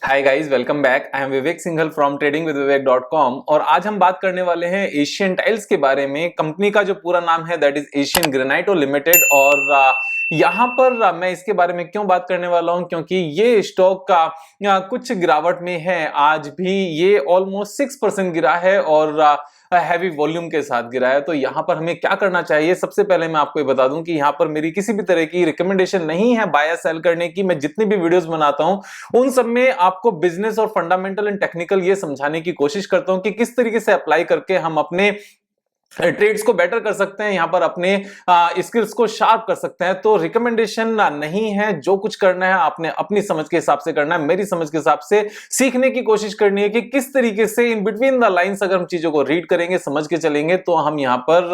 Hi guys, welcome back. I am Vivek Singhal from tradingwithvivek.com और आज हम बात करने वाले हैं एशियन टाइल्स के बारे में। कंपनी का जो पूरा नाम है दैट इज एशियन ग्रेनाइटो लिमिटेड। और यहाँ पर मैं इसके बारे में क्यों बात करने वाला हूँ, क्योंकि ये स्टॉक का कुछ गिरावट में है। आज भी ये ऑलमोस्ट 6% गिरा है और हैवी वॉल्यूम के साथ गिरा है। तो यहाँ पर हमें क्या करना चाहिए, सबसे पहले मैं आपको ये बता दूं कि यहाँ पर मेरी किसी भी तरह की रिकमेंडेशन नहीं है बाय या सेल करने की। मैं जितनी भी वीडियोस बनाता हूं उन सब में आपको बिजनेस और फंडामेंटल एंड टेक्निकल ये समझाने की कोशिश करता हूं कि किस तरीके से अप्लाई करके हम अपने ट्रेड्स को बेटर कर सकते हैं, यहाँ पर अपने स्किल्स को शार्प कर सकते हैं। तो रिकमेंडेशन नहीं है, जो कुछ करना है आपने अपनी समझ के हिसाब से करना है, मेरी समझ के हिसाब से सीखने की कोशिश करनी है कि किस तरीके से इन बिटवीन द लाइंस अगर हम चीजों को रीड करेंगे, समझ के चलेंगे तो हम यहाँ पर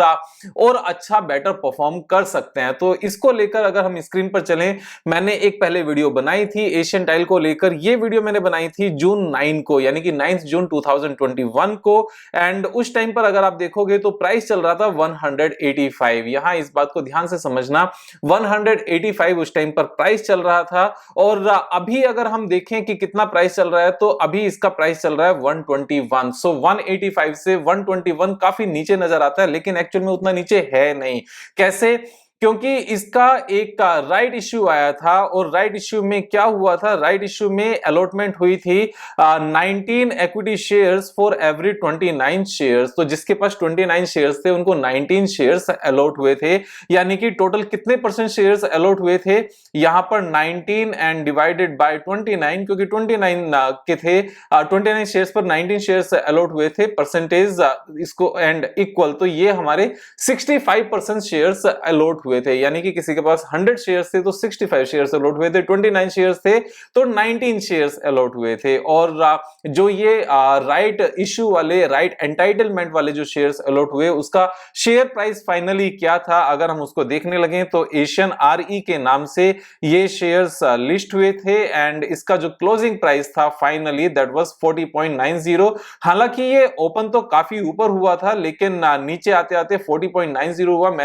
और अच्छा बेटर परफॉर्म कर सकते हैं। तो इसको लेकर अगर हम स्क्रीन पर चलें, मैंने एक पहले वीडियो बनाई थी एशियन टाइल को लेकर। ये वीडियो मैंने बनाई थी जून 9 को, यानी कि 9 जून 2021 को। एंड उस टाइम पर अगर आप देखोगे तो प्राइस चल रहा था 185। यहां इस बात को ध्यान से समझना, 185 उस टाइम पर प्राइस चल रहा था। और अभी अगर हम देखें कि कितना प्राइस चल रहा है, तो अभी इसका प्राइस चल रहा है 121। सो 185 से 121 काफी नीचे नजर आता है, लेकिन एक्चुअल में उतना नीचे है नहीं। कैसे? क्योंकि इसका एक राइट इश्यू आया था और राइट इश्यू में क्या हुआ था, राइट इश्यू में अलॉटमेंट हुई थी 19 equity shares for every 29 shares. तो जिसके पास 29 शेयर्स थे उनको 19 शेयर्स अलॉट हुए थे, यानी कि टोटल कितने परसेंट शेयर्स अलॉट हुए थे यहां पर 19 एंड डिवाइडेड बाय 29, क्योंकि 29 के थे, 29 शेयर्स पर 19 शेयर्स अलॉट हुए थे, परसेंटेज इसको एंड इक्वल। तो ये हमारे 65% शेयर्स अलॉट हुए थे, यानी कि किसी के पास 100 शेयर्स थे तो 65 शेयर्स अलॉट हुए थे, 29 शेयर्स थे तो 19 शेयर्स अलॉट हुए थे। और जो ये राइट इश्यू वाले, राइट एंटाइटलमेंट वाले जो शेयर्स अलॉट हुए, उसका शेयर प्राइस फाइनली क्या था अगर हम उसको देखने लगे, तो एशियन आरई के नाम से ये शेयर्स लिस्ट हुए थे। एंड इसका जो क्लोजिंग प्राइस था फाइनली दैट वाज 40.90। हालांकि ये ओपन तो काफी ऊपर हुआ था, लेकिन नीचे आते आते 40.90 हुआ।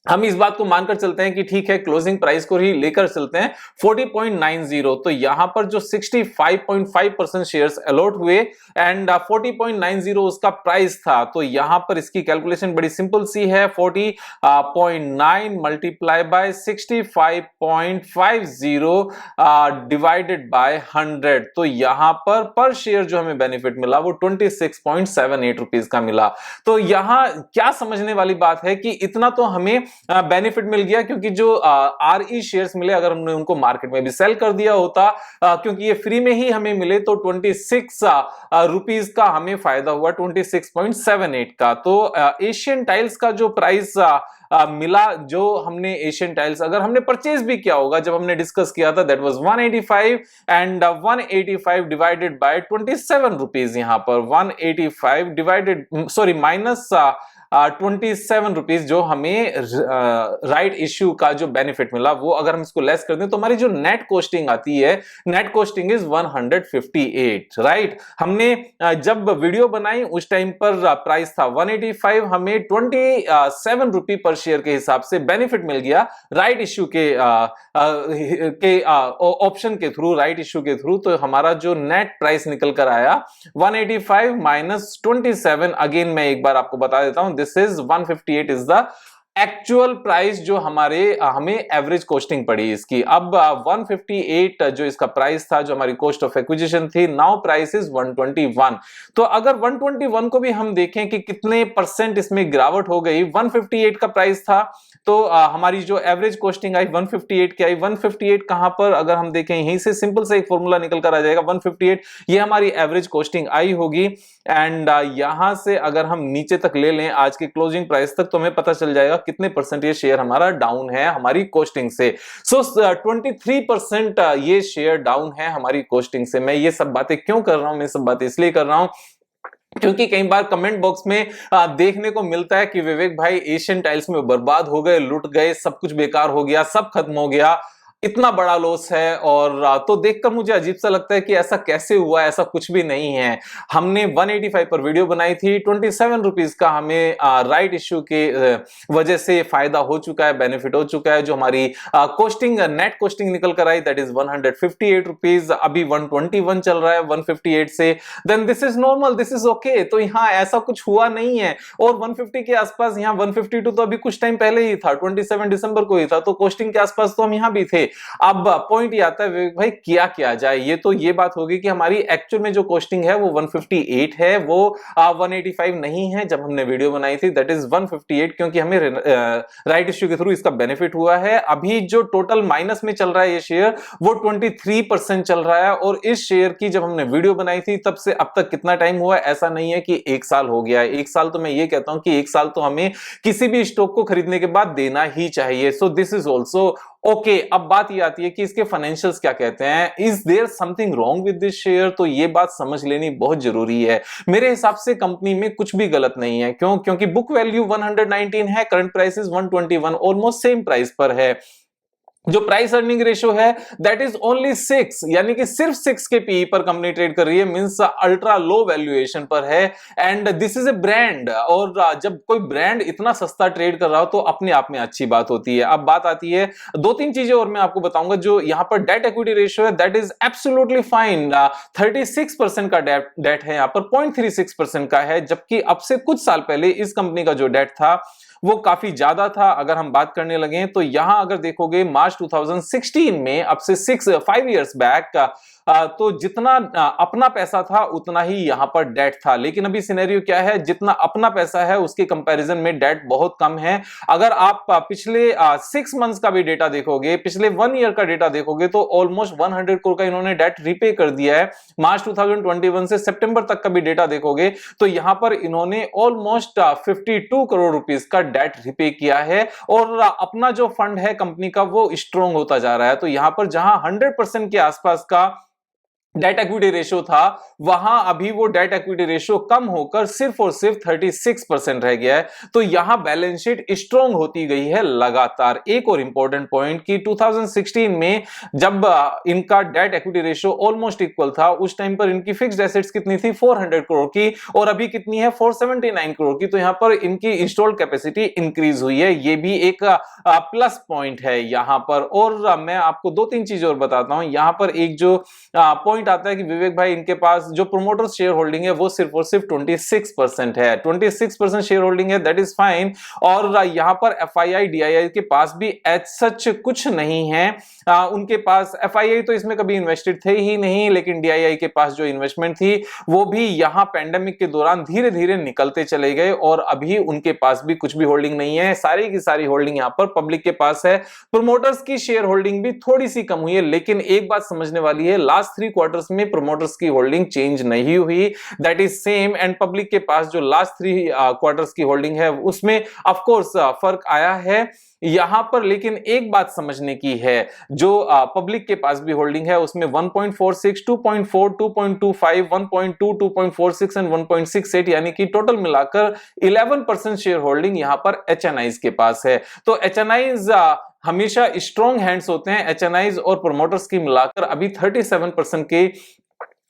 हम इस बात को मानकर चलते हैं कि ठीक है, क्लोजिंग प्राइस को ही लेकर चलते हैं 40.90। तो यहां पर जो 65.5% शेयर्स अलॉट हुए एंड 40.90 उसका प्राइस था। तो यहां पर इसकी कैलकुलेशन बड़ी सिंपल सी है, 40.9 मल्टीप्लाई बाय 65.50 डिवाइडेड बाय 100। तो यहां पर शेयर जो हमें बेनिफिट मिला वो 26.78 रुपीज का मिला। तो यहां क्या समझने वाली बात है कि इतना तो हमें बेनिफिट मिल गया, क्योंकि जो आरई शेयर्स मिले, अगर हमने उनको मार्केट में भी सेल कर दिया होता, क्योंकि ये फ्री में ही हमें मिले, तो 26 रुपीज का हमें फायदा हुआ, 26.78 का। तो एशियन टाइल्स का जो प्राइस मिला, जो हमने एशियन टाइल्स अगर हमने परचेज भी किया होगा, जब हमने डिस्कस किया था that was 185 and 185 divided by 27 rupees. यहां पर 185 डिवाइडेड माइनस 27 रुपीज जो हमें राइट इश्यू का जो बेनिफिट मिला, वो अगर हम इसको लेस कर दें तो हमारी जो नेट कॉस्टिंग आती है, नेट कॉस्टिंग इज 158। राइट, हमने जब वीडियो बनाई उस टाइम पर प्राइस था 185, हमें 27 रुपी पर शेयर के हिसाब से बेनिफिट मिल गया राइट इश्यू के ऑप्शन के थ्रू, राइट इश्यू के थ्रू। तो हमारा जो नेट प्राइस निकल कर आया 185 माइनस 27। अगेन मैं एक बार आपको बता देता हूं, this is 158 is the actual price जो हमें एवरेज कॉस्टिंग पड़ी इसकी। अब 158 जो इसका प्राइस था, जो हमारी कॉस्ट ऑफ एक्विजिशन थी, नाउ प्राइस इज 121। तो अगर 121 को भी हम देखें कि कितने परसेंट इसमें गिरावट हो गई, 158 का प्राइस था तो हमारी जो एवरेज कॉस्टिंग आई 158 की आई। 158 कहां पर अगर हम देखें, यहीं से सिंपल से एक फॉर्मूला निकल कर आ जाएगा, 158 ये हमारी एवरेज कॉस्टिंग आई होगी। एंड यहां से अगर हम नीचे तक ले लें आज के क्लोजिंग प्राइस तक, तो हमें पता चल जाएगा कितने परसेंट ये शेयर हमारा डाउन है हमारी कॉस्टिंग से। सो 23% ये शेयर डाउन है हमारी कॉस्टिंग से। मैं ये सब बातें क्यों कर रहा हूं? मैं सब बातें इसलिए कर रहा हूं क्योंकि कई बार कमेंट बॉक्स में देखने को मिलता है कि विवेक भाई एशियन टाइल्स में बर्बाद हो गए, लुट गए, सब कुछ बेकार हो गया, सब खत्म हो गया। इतना बड़ा लॉस है। और तो देखकर मुझे अजीब सा लगता है कि ऐसा कैसे हुआ, ऐसा कुछ भी नहीं है। हमने 185 पर वीडियो बनाई थी, 27 रुपीज का हमें राइट इश्यू के वजह से फायदा हो चुका है, बेनिफिट हो चुका है। जो हमारी कोस्टिंग नेट कोस्टिंग निकल कर आई दैट इज 158 रुपीज, अभी 121 चल रहा है 158 से। Then this is normal, this is okay. तो यहाँ ऐसा कुछ हुआ नहीं है। और 150 के आसपास, यहाँ 152 तो अभी कुछ टाइम पहले ही था, 27 दिसंबर को ही था, तो कोस्टिंग के आसपास तो हम यहाँ भी थे। अब पॉइंट ये आता है भाई क्या किया जाए। ये तो ये बात होगी कि हमारी एक्चुअल में जो कोस्टिंग है वो 158 है, वो 185 नहीं है जब हमने वीडियो बनाई थी, दैट इज 158, क्योंकि हमें राइट इश्यू के थ्रू इसका बेनिफिट हुआ है। अभी जो टोटल माइनस में चल रहा है ये शेयर, वो 23% चल रहा है। और इस शेयर की जब हमने वीडियो बनाई थी तब से अब तक कितना टाइम हुआ है, ऐसा नहीं है कि 1 साल हो गया है। 1 साल तो मैं ये कहता हूं कि 1 साल तो हमें किसी भी स्टॉक को खरीदने के बाद देना ही चाहिए। So this is also okay. अब बात ये आती है कि इसके फाइनेंशियल्स क्या कहते हैं, is there something wrong with this share. तो ये बात समझ लेनी बहुत जरूरी है। मेरे हिसाब से कंपनी में कुछ भी गलत नहीं है। क्यों? क्योंकि बुक वैल्यू 119 है, current price is 121, almost same price पर है। जो प्राइस अर्निंग रेशियो है दैट इज ओनली 6, यानी कि सिर्फ 6 के पीई पर कंपनी ट्रेड कर रही है, मींस अल्ट्रा लो वैल्यूएशन पर है। And this is A brand, और जब कोई ब्रांड इतना सस्ता ट्रेड कर रहा हो तो अपने आप में अच्छी बात होती है। अब बात आती है 2-3 चीजें और मैं आपको बताऊंगा। जो यहां पर डेट इक्विटी रेशियो है दैट इज एब्सोल्युटली फाइन, 36% का डेट है, यहां पर 0.36% का है, जबकि अब से कुछ साल पहले इस कंपनी का जो डेट था वो काफी ज्यादा था। अगर हम बात करने लगे तो यहां अगर देखोगे मार्च 2016 में, अब से 5 इयर्स बैक, तो जितना अपना पैसा था उतना ही यहां पर डेट था। लेकिन अभी सिनेरियो क्या है, जितना अपना पैसा है उसके कंपैरिजन में डेट बहुत कम है। अगर आप पिछले 6 मंथ्स का भी डेटा देखोगे, पिछले 1 ईयर का डेटा देखोगे, तो ऑलमोस्ट 100 करोड़ का इन्होंने डेट रीपे कर दिया है। मार्च 2021 से सितंबर तक का भी डेटा देखोगे तो यहां पर इन्होंने ऑलमोस्ट 52 करोड़ रुपीस का डेट रिपे किया है। और अपना जो फंड है कंपनी का वो स्ट्रॉन्ग होता जा रहा है। तो यहां पर जहां 100% के आसपास का डेट इक्विटी रेशियो था, वहां अभी वो डेट इक्विटी रेशियो कम होकर सिर्फ और सिर्फ 36% रह गया है। तो यहां बैलेंस शीट स्ट्रॉन्ग होती गई है लगातार। एक और इंपॉर्टेंट पॉइंट कि 2016 में जब इनका date equity ratio almost equal था, उस टाइम पर इनकी फिक्स्ड एसेट्स कितनी थी, 400 करोड़ की, और अभी कितनी है, 479 करोड़ की। तो यहां पर इनकी इंस्टॉल्ड कैपेसिटी इंक्रीज हुई है, ये भी एक प्लस पॉइंट है यहां पर। और मैं आपको 2-3 चीजें और बताता हूं। यहां पर एक जो पॉइंट आता है कि विवेक भाई इनके पास जो प्रोमोटर्स शेयर होल्डिंग है वो सिर्फ और सिर्फ 26% है, 26% शेयर होल्डिंग है, दैट इज फाइन। और यहां पर एफआईआई डीआईआई के पास भी एज सच कुछ नहीं है। उनके पास एफआईआई तो इसमें कभी इन्वेस्टेड थे ही नहीं, लेकिन डीआईआई के पास जो इन्वेस्टमेंट थी वो भी यहां पेंडेमिक के दौरान धीरे धीरे निकलते चले गए, और अभी उनके पास भी कुछ भी होल्डिंग नहीं है। सारी की सारी होल्डिंग यहां पर पब्लिक के पास है। प्रोमोटर्स की शेयर होल्डिंग भी थोड़ी सी कम हुई है, लेकिन एक बात समझने वाली है, लास्ट 3 क्वार्टर्स में प्रोमोटर्स की होल्डिंग चेंज नहीं हुई, that is same. And public के पास जो लास्ट 3 क्वार्टर्स की होल्डिंग है उसमें ऑफ कोर्स फर्क आया है यहां पर। लेकिन एक बात समझने की है, जो पब्लिक के पास भी होल्डिंग है उसमें 1.46, 2.4, 2.25, 1.2, 2.46 एंड 1.68, यानी कि टोटल मिलाकर 11% शेयर होल्डिंग यहां पर एचएनआईज के पास है। तो एचएनआईज हमेशा स्ट्रॉन्ग हैंड्स होते हैं। एचएनआईज और प्रोमोटर्स की मिलाकर अभी 37% के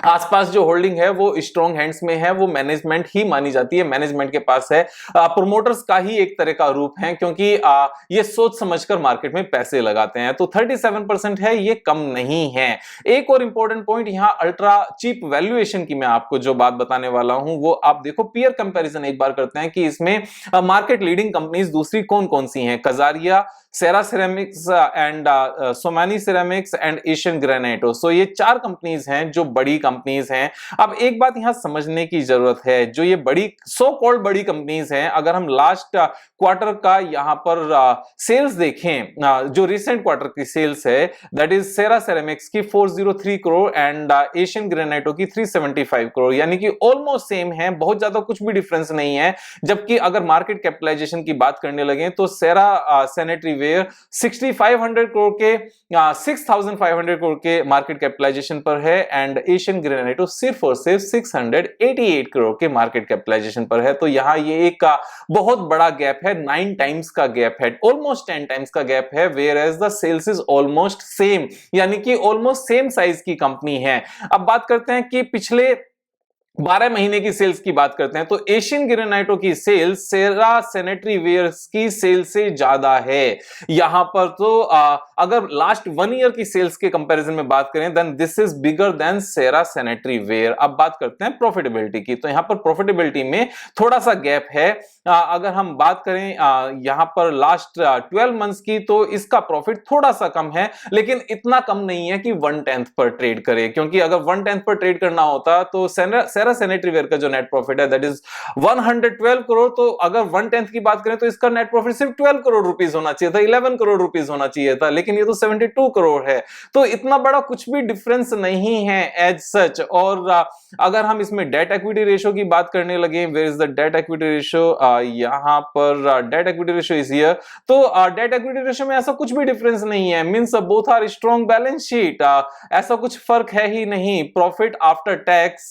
आसपास जो होल्डिंग है वो स्ट्रॉन्ग हैंड्स में है, वो मैनेजमेंट ही मानी जाती है, मैनेजमेंट के पास है। प्रोमोटर्स का ही एक तरह का रूप है, क्योंकि ये सोच समझकर मार्केट में पैसे लगाते हैं। तो 37% है, ये कम नहीं है। एक और इंपॉर्टेंट पॉइंट, यहां अल्ट्रा चीप वैल्यूएशन की मैं आपको जो बात बताने वाला हूं वो आप देखो, पीयर कंपैरिजन एक बार करते हैं कि इसमें मार्केट लीडिंग कंपनीज दूसरी कौन कौन सी हैं। Kajaria, Cera ceramics and Somany ceramics and Asian Granito. So ये 4 कंपनीज हैं जो बड़ी कंपनीज हैं। अब एक बात यहां समझने की जरूरत है, जो ये बड़ी सो कॉल्ड बड़ी कंपनीज हैं, अगर हम लास्ट क्वार्टर का यहां पर सेल्स देखें, जो रिसेंट क्वार्टर की सेल्स है दैट इज सेरा सिरेमिक्स की 403 करोड़ एंड एशियन ग्रेनाइटो की 375 करोड़, यानी कि ऑलमोस्ट सेम है, बहुत ज्यादा कुछ भी डिफरेंस नहीं है। जबकि अगर मार्केट कैपिटलाइजेशन की बात करने लगे तो सेरा सैनिटरी वेयर 6500 करोड़ के 6500 करोड़ के मार्केट कैपिटलाइजेशन पर है एंड एशियन ग्रेनाइटो सिर्फ और सिर्फ 688 करोड़ के मार्केट कैपिटलाइजेशन पर है। तो यहां ये एक बहुत बड़ा गैप है, 9 टाइम्स का गैप है, ऑलमोस्ट 10 टाइम्स का गैप है, whereas the sales is almost same, यानी कि ऑलमोस्ट सेम साइज की कंपनी है। अब बात करते हैं कि पिछले 12 महीने की सेल्स की बात करते हैं तो एशियन ग्रेनाइटो की सेल्स सेरा सैनिटरी वेयर्स की सेल से ज्यादा है यहां पर। तो अगर लास्ट 1 ईयर की सेल्स के कंपैरिजन में बात करें then this is bigger than Cera sanitary ware. अब बात करते हैं प्रॉफिटेबिलिटी की, तो यहां पर प्रॉफिटेबिलिटी में थोड़ा सा गैप है। अगर हम बात करें यहां पर लास्ट 12 मंथ्स की तो इसका प्रॉफिट थोड़ा सा कम है, लेकिन इतना कम नहीं है कि 1/10 पर ट्रेड करे, क्योंकि अगर 1/10 पर ट्रेड करना होता तो सेरा सैनिटरी वेयर का जो नेट प्रॉफिट है दैट इज 112 करोड़, तो अगर 1/10 की बाट करें तो इसका नेट प्रॉफिट सिर्फ 12 करोड़ रुपीस होना चाहिए था, 11 करोड़ रुपीस होना चाहिए था, लेकिन ये तो 72 करोड़ है। तो इतना बड़ा कुछ भी डिफरेंस नहीं है एज सच। और अगर हम इसमें डेट इक्विटी रेशियो की बात करने लगे, where is the debt equity ratio, यहां पर debt equity ratio is here. तो डेट इक्विटी रेशियो में ऐसा कुछ भी डिफरेंस नहीं है, means both are strong balance sheet, ऐसा कुछ फर्क है ही नहीं। Profit after tax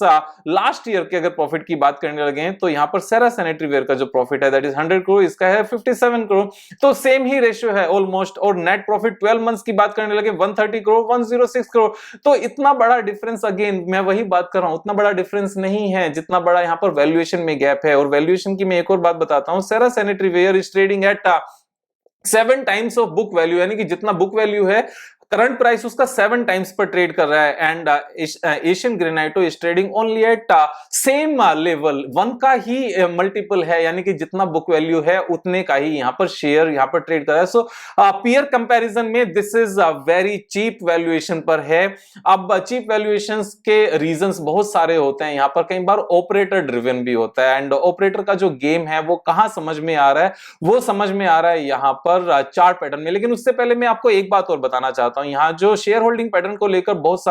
last year के अगर प्रॉफिट की बात करने लगे तो यहां पर सेरा सैनिटरी वेयर का जो प्रॉफिट है दैट इज 100 करोड़, इसका है 57 करोड़, तो सेम ही रेशियो है ऑलमोस्ट। और नेट प्रॉफिट 12 मंथ्स की बात करने लगे 130 करोड़ 106 करोड़, तो इतना बड़ा डिफरेंस, अगेन मैं वही बात कर रहा हूं, उतना बड़ा डिफरेंस नहीं है जितना बड़ा यहां पर वैल्यूएशन में गैप है। और वैल्यूएशन की मैं एक और बात बताता हूं, Cera sanitary ware is trading at 7 times of book value, यानी कि जितना बुक वैल्यू है करंट प्राइस उसका 7 टाइम्स पर ट्रेड कर रहा है। And Asian Granito is trading only at same level 1 का ही मल्टीपल है, यानी कि जितना बुक वैल्यू है उतने का ही यहां पर शेयर यहां पर ट्रेड कर रहा है। सो पीयर कंपैरिजन में this is very cheap valuation पर है। अब चीप वैल्यूएशंस के रीजंस बहुत सारे होते हैं, यहां पर कई बार ऑपरेटर ड्रिवन भी होता है, एंड ऑपरेटर का जो गेम है वो कहां समझ में आ रहा है, वो समझ में आ रहा है यहां पर चार्ट पैटर्न में। लेकिन उससे पहले मैं आपको एक बात और बताना चाहता हूं, यहां जो शेयर होल्डिंग पैटर्न को लेकर बहुत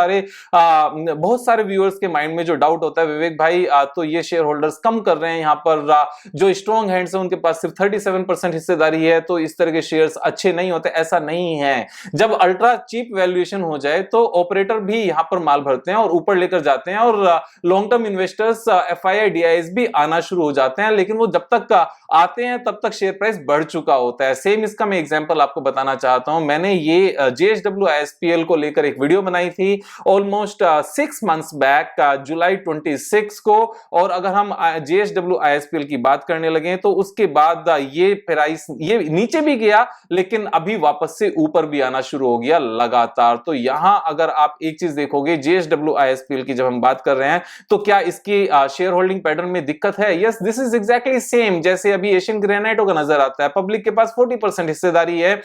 सारे व्यूअर्स के माइंड में जो डाउट होता है, विवेक भाई तो ये शेयर होल्डर्स कम कर रहे हैं, यहां पर जो स्ट्रॉन्ग हैंड्स हैं उनके पास सिर्फ 37% हिस्सेदारी है, तो इस तरह के शेयर्स अच्छे नहीं होते। ऐसा नहीं है, जब अल्ट्रा चीप वैल्यूएशन हो जाए तो ऑपरेटर भी यहां पर माल भरते हैं और ऊपर लेकर जाते हैं, और long term investors FII DIIs भी आना शुरू हो जाते हैं, लेकिन वो जब तक आते हैं तब तक शेयर प्राइस बढ़ चुका होता है। सेम इसका मैं एग्जांपल आपको बताना चाहता हूं, मैंने ये जेएसडब्ल्यू आईएसपीएल को लेकर एक वीडियो बनाई थी ऑलमोस्ट 6 मंथ्स बैक, जुलाई 26 को। और अगर हम जेएसडब्ल्यू आईएसपीएल की बात करने लगे तो उसके बाद ये प्राइस ये नीचे भी गया, लेकिन अभी वापस से ऊपर भी आना शुरू हो गया लगातार। तो यहां अगर आप एक चीज देखोगे, जेएसडब्ल्यू आईएसपीएल की जब हम बात कर रहे हैं तो क्या इसकी शेयर होल्डिंग पैटर्न में दिक्कत है? Yes, this is exactly same जैसे अभी एशियन ग्रेनाइटो का नजर आता है। पब्लिक के पास 40% हिस्सेदारी है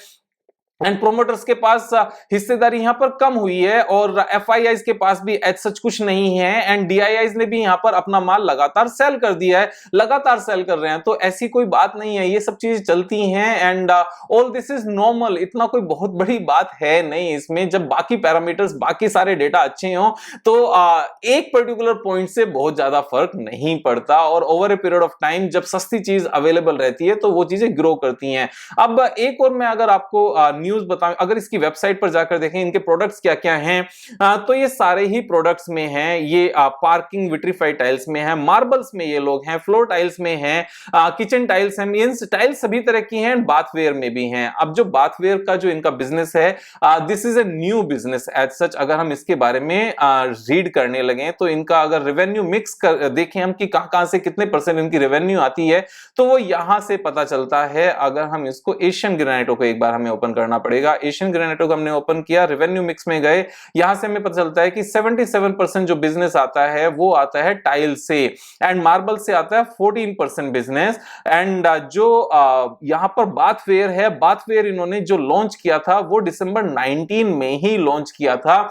एंड प्रोमोटर्स के पास हिस्सेदारी यहां पर कम हुई है, और एफआईआईज के पास भी एज सच कुछ नहीं है, एंड डीआईआईज ने भी यहां पर अपना माल लगातार सेल कर दिया है, लगातार सेल कर रहे हैं। तो ऐसी कोई बात नहीं है, ये सब चीजें चलती हैं and all this is normal, इतना कोई बहुत बड़ी बात है नहीं इसमें। जब बाकी पैरामीटर्स बाकी सारे डेटा अच्छे हो तो एक पर्टिकुलर पॉइंट से बहुत ज्यादा फर्क नहीं पड़ता, और over a period of time जब सस्ती चीज अवेलेबल रहती है तो वो चीजें ग्रो करती हैं। अब एक और मैं अगर आपको न्यूज बताऊं, अगर इसकी वेबसाइट पर जाकर देखें इनके प्रोडक्ट्स क्या क्या हैं, तो ये सारे ही प्रोडक्ट्स में हैं। ये पार्किंग विट्रीफाइड टाइल्स में है, मार्बल्स में ये लोग हैं, फ्लोर टाइल्स में हैं, किचन टाइल्स हैं, मींस टाइल्स सभी तरह की हैं, बाथवेयर में भी हैं। अब जो बाथवेयर का जो इनका बिजनेस है, this is a new business as such. अगर हम इसके बारे में रीड करने लगे तो इनका अगर रेवेन्यू मिक्स कर देखें हम कि कहां से कितने परसेंट इनकी रेवेन्यू आती है, तो वो यहां से पता चलता है। अगर हम इसको एशियन ग्रेनाइटो को एक बार हमें ओपन करना पड़ेगा, एशियन ग्रेनाइटो को हमने ओपन किया, रेवेन्यू मिक्स में गए, यहां से हमें पता चलता है कि 77% जो बिजनेस आता है वो आता है टाइल से, एंड मार्बल से आता है 14% बिजनेस। एंड जो यहां पर बाथवेयर है, बाथवेयर इन्होंने जो लॉन्च किया था वो दिसंबर 19 में ही लॉन्च किया था,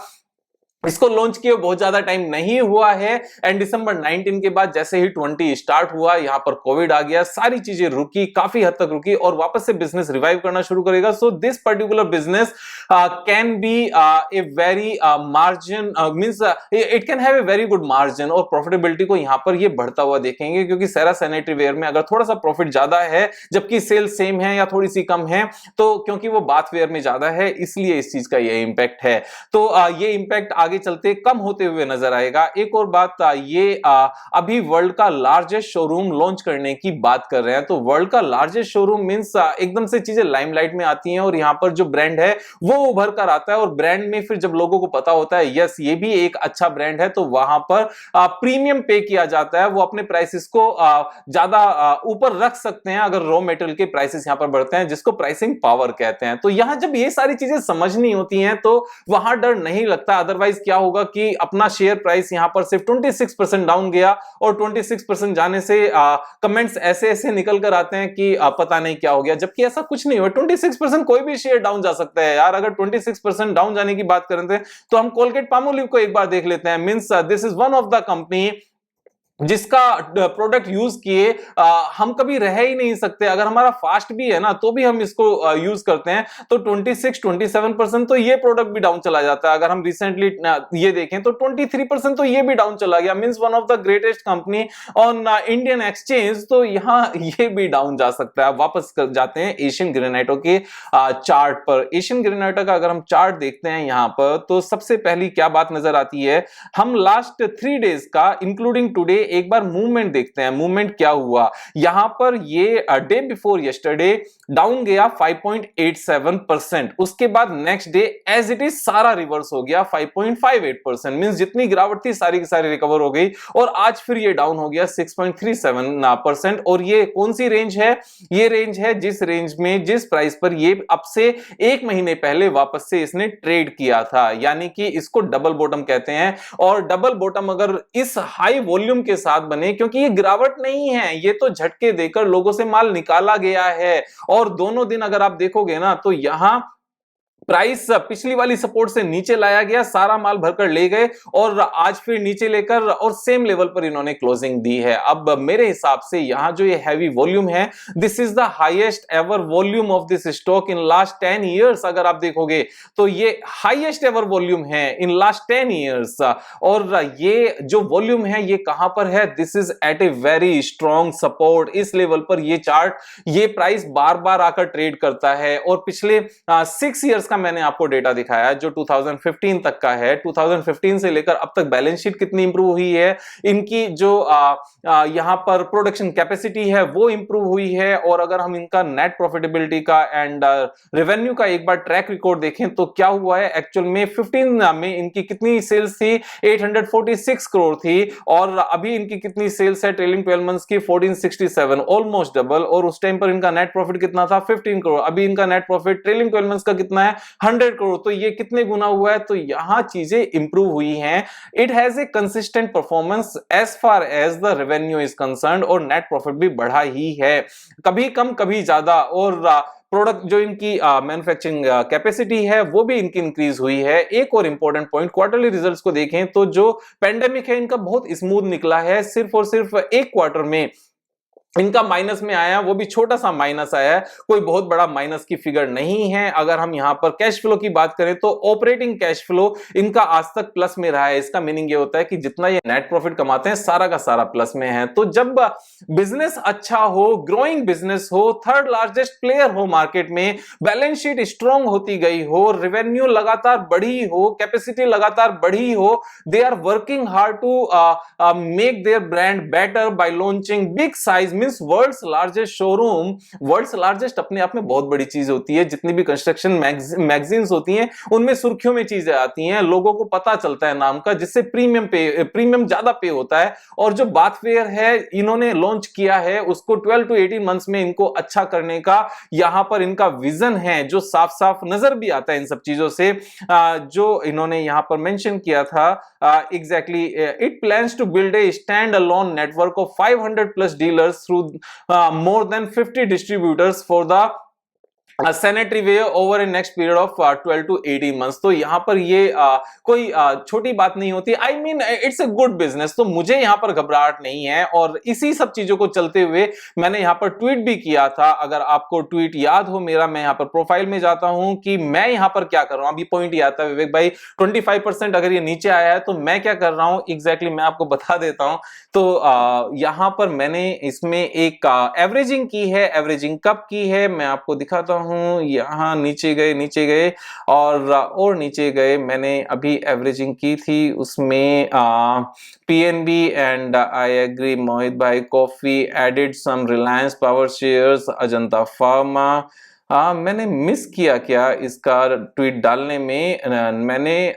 इसको लॉन्च किए बहुत ज्यादा टाइम नहीं हुआ है एंड दिसंबर 19 के बाद जैसे ही 20 स्टार्ट हुआ, यहां पर कोविड आ गया, सारी चीजें रुकी, काफी हद तक रुकी और वापस से बिजनेस रिवाइव करना शुरू करेगा। So this particular business can be a very margin means it can have a very good margin और प्रॉफिटेबिलिटी को यहां पर ये बढ़ता हुआ देखेंगे, क्योंकि सेरा सैनिटरी वेयर में अगर थोड़ा सा प्रॉफिट ज्यादा है जबकि सेल सेम है या थोड़ी सी कम है, तो क्योंकि वो बाथ वेयर में ज्यादा है इसलिए इस चीज का ये इंपैक्ट है। तो ये इंपैक्ट आगे चलते कम होते हुए नजर आएगा। एक और बात, ये अभी वर्ल्ड का लार्जेस्ट शोरूम लॉन्च करने की बात कर रहे हैं। तो वर्ल्ड का लार्जेस्ट शोरूम मींस एकदम से चीजें लाइमलाइट में आती हैं और यहां पर जो ब्रांड है वो उभर कर आता है और ब्रांड में फिर जब लोगों को पता होता है यस ये भी एक अच्छा ब्रांड है, तो वहां पर प्रीमियम पे किया जाता है। वो अपने प्राइसेस को ज्यादा ऊपर रख सकते हैं अगर रॉ मेटेरियल के प्राइसेस यहां पर बढ़ते हैं, जिसको प्राइसिंग पावर कहते हैं। तो यहां जब ये सारी चीजें समझनी होती हैं तो वहां डर नहीं लगता। अदरवाइज क्या होगा कि अपना शेयर प्राइस यहां पर सिर्फ 26% डाउन गया और 26% जाने से कमेंट्स ऐसे ऐसे निकल कर आते हैं कि पता नहीं क्या हो गया, जबकि ऐसा कुछ नहीं हुआ। 26% कोई भी शेयर डाउन जा सकता है यार। अगर 26% डाउन जाने की बात करें तो हम कोलगेट पामोलिव को एक बार देख लेते हैं। Means this is one of the company जिसका प्रोडक्ट यूज किए हम कभी रह ही नहीं सकते। अगर हमारा फास्ट भी है ना तो भी हम इसको यूज करते हैं, तो 26-27% तो ये प्रोडक्ट भी डाउन चला जाता है। अगर हम रिसेंटली ये देखें तो 23% तो ये भी डाउन चला गया। Means one of the greatest company on Indian exchange, तो यहां ये भी डाउन जा सकता है। वापस जाते हैं एशियन ग्रेनाइटो के चार्ट पर। एशियन ग्रेनाइटो का अगर हम चार्ट देखते हैं यहां पर, तो सबसे पहली क्या बात नजर आती है, हम लास्ट 3 डेज का इंक्लूडिंग टुडे एक बार मूवमेंट देखते हैं। मूवमेंट क्या हुआ यहां पर, ये डे बिफोर यस्टरडे डाउन गया 5.87%। उसके बाद next day as it is सारा रिवर्स हो गया 5.58%। मींस जितनी गिरावट थी सारी की सारी रिकवर हो गई और आज फिर ये डाउन हो गया 6.37%। और ये कौन सी रेंज है, ये रेंज है जिस रेंज में, जिस प्राइस पर ये अब से 1 महीने पहले वापस से इसने ट्रेड किया था, यानी कि इसको डबल बॉटम कहते हैं। और डबल बॉटम अगर इस हाई वॉल्यूम के साथ बने, क्योंकि ये गिरावट नहीं है, ये तो झटके देकर लोगों से माल निकाला गया है। और दोनों दिन अगर आप देखोगे ना तो यहां प्राइस पिछली वाली सपोर्ट से नीचे लाया गया, सारा माल भरकर ले गए और आज फिर नीचे लेकर और सेम लेवल पर इन्होंने क्लोजिंग दी है। अब मेरे हिसाब से यहां जो ये हैवी वॉल्यूम है, this is the highest ever volume of this stock in last 10 years. अगर आप देखोगे तो ये हाईएस्ट एवर वॉल्यूम है इन लास्ट 10 इयर्स। और ये जो वॉल्यूम है ये कहां पर है, this is at a very strong support. इस लेवल पर ये चार्ट, ये प्राइस बार बार आकर ट्रेड करता है। और पिछले 6 इयर्स का मैंने आपको डेटा दिखाया जो 2015 तक का है। 2015 से लेकर अब तक बैलेंस शीट कितनी इंप्रूव हुई है, इनकी जो यहां पर प्रोडक्शन कैपेसिटी है वो इंप्रूव हुई है। और अगर हम इनका नेट प्रॉफिटेबिलिटी का एंड रेवेन्यू का एक बार ट्रैक रिकॉर्ड देखें तो क्या हुआ है, एक्चुअल में 15 में इनकी कितनी सेल्स थी, 846 करोड़ थी। और अभी इनकी कितनी सेल्स है ट्रेलिंग 12 मंथ्स की, 1467, ऑलमोस्ट डबल। और उस टाइम पर इनका नेट प्रॉफिट कितना था, 15 करोड़। अभी इनका नेट प्रॉफिट ट्रेलिंग 12 मंथ्स का कितना है, 100 करोड़। तो ये कितने गुना हुआ है, तो यहां चीजें इंप्रूव हुई हैं। It has a consistent performance as far as the revenue is concerned, और नेट प्रॉफिट भी बढ़ा ही है, कभी कम कभी ज्यादा। और प्रोडक्ट जो इनकी मैन्युफैक्चरिंग कैपेसिटी है वो भी इनकी इंक्रीज हुई है। एक और इंपॉर्टेंट पॉइंट, क्वार्टरली रिजल्ट्स को देखें तो जो पेंडेमिक है इनका बहुत स्मूथ निकला है। सिर्फ और सिर्फ एक क्वार्टर में इनका माइनस में आया, वो भी छोटा सा माइनस आया है, कोई बहुत बड़ा माइनस की फिगर नहीं है। अगर हम यहां पर कैश फ्लो की बात करें तो ऑपरेटिंग कैश फ्लो इनका आज तक प्लस में रहा है। इसका मीनिंग ये होता है कि जितना ये नेट प्रॉफिट कमाते हैं सारा का सारा प्लस में है। तो जब बिजनेस अच्छा हो, ग्रोइंग बिजनेस हो, थर्ड लार्जेस्ट प्लेयर हो मार्केट में, बैलेंस शीट स्ट्रांग होती गई हो, रेवेन्यू लगातार बढ़ी हो, कैपेसिटी लगातार बढ़ी हो, they are working hard to make their brand better by launching big size, means world's largest showroom. World's largest अपने आप में बहुत बड़ी चीज होती है। जितनी भी कंस्ट्रक्शन मैगजीन्स होती हैं उनमें सुर्खियों में चीजें आती हैं, लोगों को पता चलता है नाम का, जिससे प्रीमियम ज्यादा पे होता है। और जो बाथवेयर है इन्होंने लॉन्च किया है उसको 12 to 18 मंथ्स में इनको अच्छा करने का यहां पर इनका विजन है, जो साफ साफ नजर भी आता है इन सब चीजों से जो इन्होंने यहां पर मेंशन किया था। Exactly, it plans to build a standalone network of 500 plus dealers through more than 50 distributors for the sanitary ware over in next period of 12 to 18 months. तो यहाँ पर ये कोई छोटी बात नहीं होती। I mean it's a good business, तो मुझे यहाँ पर घबराहट नहीं है। और इसी सब चीजों को चलते हुए मैंने यहाँ पर ट्वीट भी किया था। अगर आपको ट्वीट याद हो मेरा, मैं यहाँ पर प्रोफाइल में जाता हूं कि मैं यहाँ पर क्या कर रहा हूं। अभी पॉइंट ये आता है विवेक भाई, 25% अगर ये नीचे आया है तो मैं क्या कर रहा हूं एग्जैक्टली मैं आपको बता देता हूं। तो यहाँ पर मैंने इसमें एक एवरेजिंग की है। एवरेजिंग कब की है मैं आपको दिखाता हूं। यहाँ नीचे गए और नीचे गए। मैंने अभी एवरेजिंग की थी उसमें PNB and I agree Mohit भाई, coffee added some Reliance power shares, Ajanta pharma. मैंने मिस किया क्या इसका ट्वीट डालने में? मैंने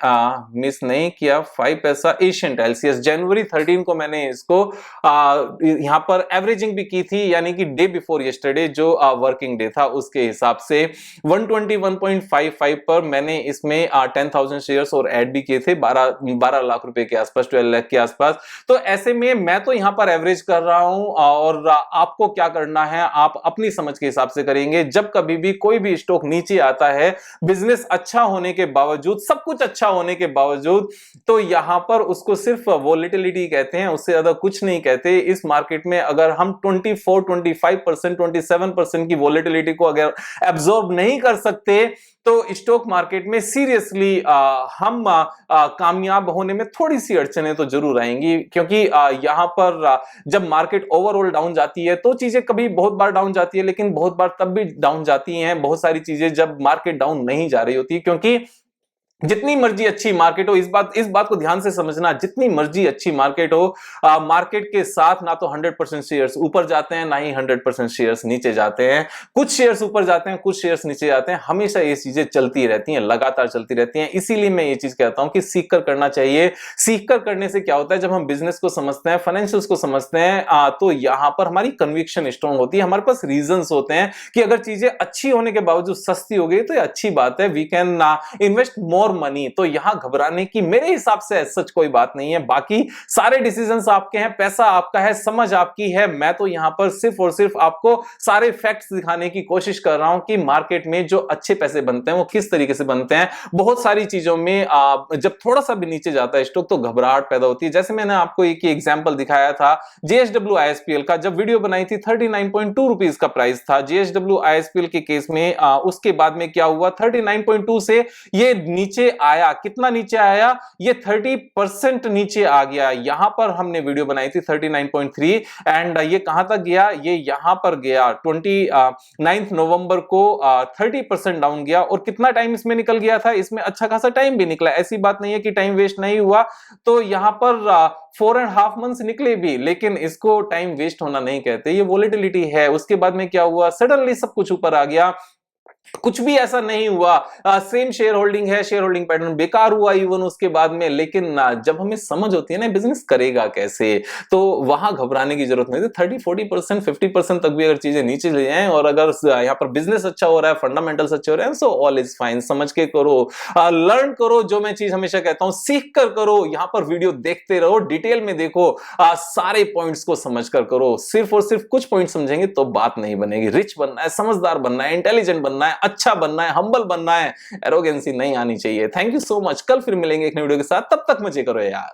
मिस नहीं किया। 5 पैसा एशियन टाइल्स, जनवरी 13 को मैंने इसको यहाँ पर एवरेजिंग भी की थी, यानी कि डे बिफोर यस्टरडे जो वर्किंग डे था उसके हिसाब से 121.55 पर मैंने इसमें 10,000 शेयर्स और ऐड भी किए थे 12 लाख रुपए के आसपास, 12 लाख के आसपास। तो ऐसे में मैं तो यहाँ पर एवरेज कर रहा हूं और आपको क्या करना है आप अपनी समझ के हिसाब से करेंगे। जब कभी भी कोई भी स्टॉक नीचे आता है, बिजनेस अच्छा होने के बावजूद, सब कुछ अच्छा होने के बावजूद, तो यहां पर उसको सिर्फ वोलेटिलिटी कहते हैं, उससे ज्यादा कुछ नहीं कहते। इस मार्केट में अगर हम 24, 25%, 27% की वोलेटिलिटी को अगर एब्जॉर्ब नहीं कर सकते तो स्टॉक मार्केट में सीरियसली हम कामयाब होने में थोड़ी सी अड़चनें तो जरूर आएंगी। क्योंकि यहां पर जब मार्केट ओवरऑल डाउन जाती है तो चीजें कभी बहुत बार डाउन जाती है, लेकिन बहुत बार तब भी डाउन जाती हैं बहुत सारी चीजें जब मार्केट डाउन नहीं जा रही होती। क्योंकि जितनी मर्जी अच्छी मार्केट हो, इस बात को ध्यान से समझना, जितनी मर्जी अच्छी मार्केट हो, मार्केट के साथ ना तो 100% शेयर्स ऊपर जाते हैं ना ही 100% शेयर्स नीचे जाते हैं। कुछ शेयर्स ऊपर जाते हैं, कुछ शेयर्स नीचे जाते हैं। हमेशा ये चीजें चलती रहती हैं, लगातार चलती रहती हैं। इसीलिए मैं ये चीज कहता हूं कि सीख कर करना चाहिए। सीख कर करने से क्या होता है, जब हम बिजनेस को समझते हैं, फाइनेंशियल्स को समझते हैं, तो यहां पर हमारी कन्विक्शन स्ट्रॉन्ग होती है। हमारे पास रीजंस होते हैं कि अगर चीजें अच्छी होने के बावजूद सस्ती हो गई तो ये अच्छी बात है, we can invest more money. तो यहां घबराने की मेरे हिसाब से सच कोई बात नहीं है। बाकी सारे डिसीजंस आपके हैं, पैसा आपका है, समझ आपकी है। मैं तो यहां पर सिर्फ और सिर्फ आपको सारे फैक्ट्स दिखाने की कोशिश कर रहा हूं कि मार्केट में जो अच्छे पैसे बनते हैं वो किस तरीके से बनते हैं। बहुत सारी चीजों में जब थोड़ा सा भी नीचे जाता है स्टॉक तो घबराहट पैदा होती है। जैसे मैंने आपको एक एग्जांपल दिखाया था जेएसडब्ल्यू आईएसपीएल का, जब वीडियो बनाई थी 39.2 रुपीस का प्राइस था जेएसडब्ल्यू आईएसपीएल के केस में। उसके बाद में क्या हुआ, 39.2 से ये नीचे आया। कितना नीचे आया, ये 30% नीचे आ गया। यहां पर हमने वीडियो बनाई थी 39.3 एंड ये कहां तक गया, ये यहां पर गया 29 नवंबर को 30% डाउन गया। और कितना टाइम इसमें निकल गया था, इसमें अच्छा खासा टाइम भी निकला, ऐसी बात नहीं है कि टाइम वेस्ट नहीं हुआ। तो यहां पर 4.5 मंथ्स निकले भी, लेकिन इसको टाइम वेस्ट होना नहीं कहते, ये वोलेटिलिटी है। उसके बाद में क्या हुआ, सडनली सब कुछ ऊपर आ गया। कुछ भी ऐसा नहीं हुआ, सेम शेयर होल्डिंग है, शेयर होल्डिंग पैटर्न बेकार हुआ इवन उसके बाद में। लेकिन जब हमें समझ होती है ना बिजनेस करेगा कैसे, तो वहां घबराने की जरूरत नहीं है। 30, 40%, 50% तक भी अगर चीजें नीचे ले जाएं और अगर यहाँ पर बिजनेस अच्छा हो रहा है, फंडामेंटल्स अच्छे हो रहे हैं, सो ऑल इज फाइन। समझ के करो, लर्न करो, जो मैं चीज हमेशा कहता हूं सीख कर करो। यहाँ पर वीडियो देखते रहो, डिटेल में देखो, सारे पॉइंट्स को समझ कर करो। सिर्फ और सिर्फ कुछ पॉइंट समझेंगे तो बात नहीं बनेगी। रिच बनना है, समझदार बनना है, इंटेलिजेंट बनना है, अच्छा बनना है, हम्बल बनना है, एरोगेंसी नहीं आनी चाहिए। Thank you so much. कल फिर मिलेंगे एक नई वीडियो के साथ, तब तक मजे करो यार।